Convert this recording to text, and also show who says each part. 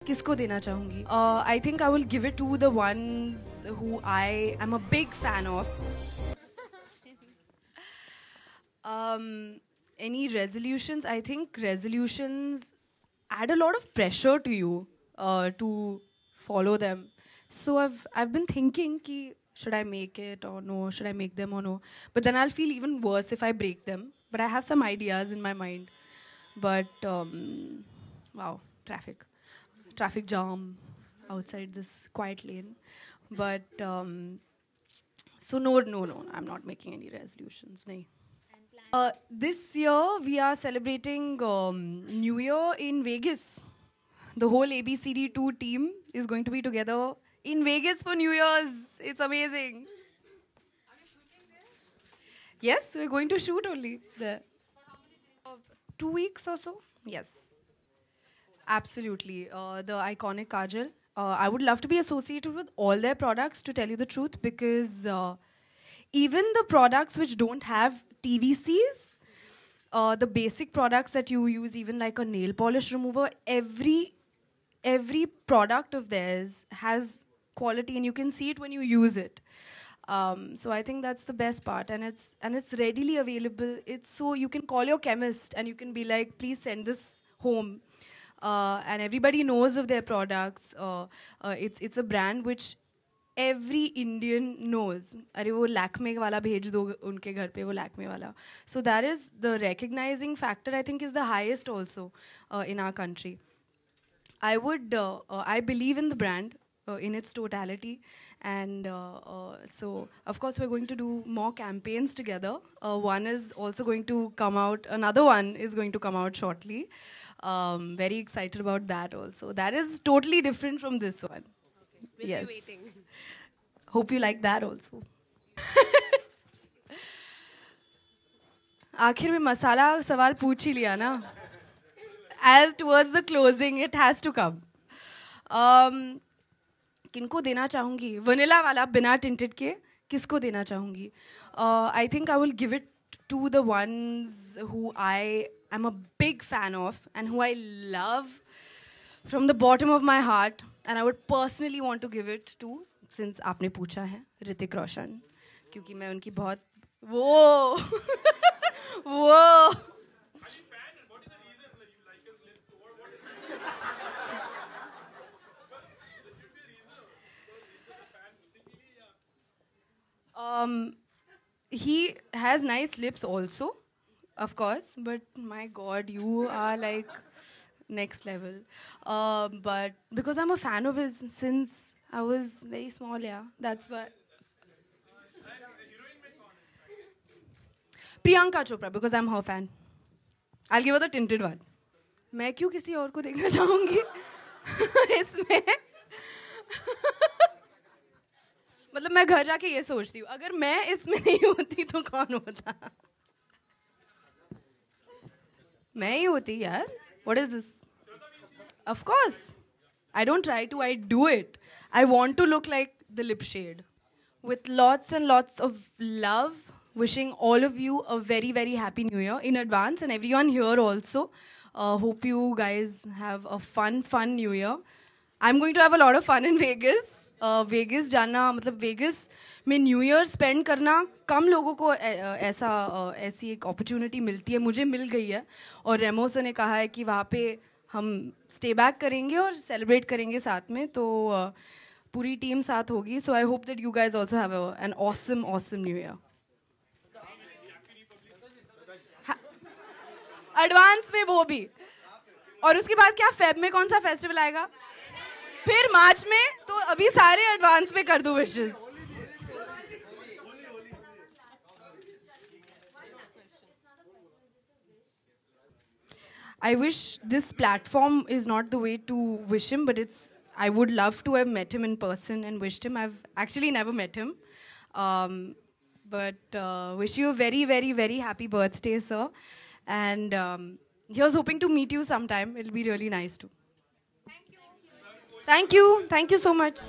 Speaker 1: किसको देना चाहूँगी? I think I will give it to the ones who I am a big fan of. Any resolutions? I think resolutions add a lot of pressure to you to follow them. So I've been thinking ki should I make it or no? Should I make them or no? But then I'll feel even worse if I break them. But I have some ideas in my mind. But wow, traffic jam outside this quiet lane. But so no, I'm not making any resolutions. Nahi. This year we are celebrating New Year in Vegas. The whole ABCD2 team is going to be together in Vegas for New Year's. It's amazing. Yes, we're going to shoot only there. 2 weeks or so. Yes. Absolutely. The iconic Kajal. I would love to be associated with all their products, to tell you the truth, because even the products which don't have TVCs, the basic products that you use, even like a nail polish remover, every product of theirs has quality, and you can see it when you use it. So I think that's the best part, and it's readily available. It's so you can call your chemist and you can be like, please send this home. And everybody knows of their products. It's a brand which every Indian knows. अरे वो Lakme वाला भेज दो उनके घर पे वो Lakme वाला. So that is the recognizing factor. I think is the highest also in our country. I believe in the brand in its totality, and so of course we're going to do more campaigns together. One is also going to come out. Another one is going to come out shortly. Very excited about that also. That is totally different from this one.
Speaker 2: We'll
Speaker 1: Yes.
Speaker 2: be waiting.
Speaker 1: Hope you like that also. आखिर में मसाला सवाल पूछ ही लिया ना. As towards the closing, it has to come. किनको देना चाहूँगी? Vanilla वाला बिना tinted के किसको देना चाहूँगी? I think I will give it to the ones who I am a big fan of and who I love from the bottom of my heart, and I would personally want to give it to, since आपने पूछा है, ऋतिक रोशन, क्योंकि मैं उनकी बहुत वो वो he has nice lips also, of course, but my God, you are like next level. But because I'm a fan of his since I was very small, yeah, that's why. Priyanka Chopra, because I'm her fan. I'll give her the tinted one. मैं क्यों किसी और को देखना चाहूँगी इसमें? मतलब मैं घर जाके ये सोचती हूँ, अगर मैं इसमें नहीं होती तो कौन होता? मैं ही होती यार. What is this? Of course. I don't try to, I do it. I want to look like the lip shade. With lots and lots of love, wishing all of you a very, very happy new year in advance, and everyone here also. Hope you guys have a fun new year. I'm going to have a lot of fun in Vegas. Vegas जाना, मतलब Vegas में new year spend करना कम लोगों को ऐसी एक opportunity मिलती है. मुझे मिल गई है, और रेमो सर ने कहा है कि वहाँ पे हम स्टे बैक करेंगे और सेलिब्रेट करेंगे साथ में, तो पूरी टीम साथ होगी. So I hope that you guys also have an awesome new year. Advance में वो भी, और उसके बाद क्या फेब में कौन सा फेस्टिवल आएगा, फिर मार्च में, तो अभी सारे एडवांस में कर दो wishes. I wish this platform is not the way to wish him, but I would love to have met him in person and wished him. I've actually never met him. But wish you a very, very, very happy birthday, sir. And here's hoping to meet you sometime. It'll be really nice too. Thank you. Thank you so much.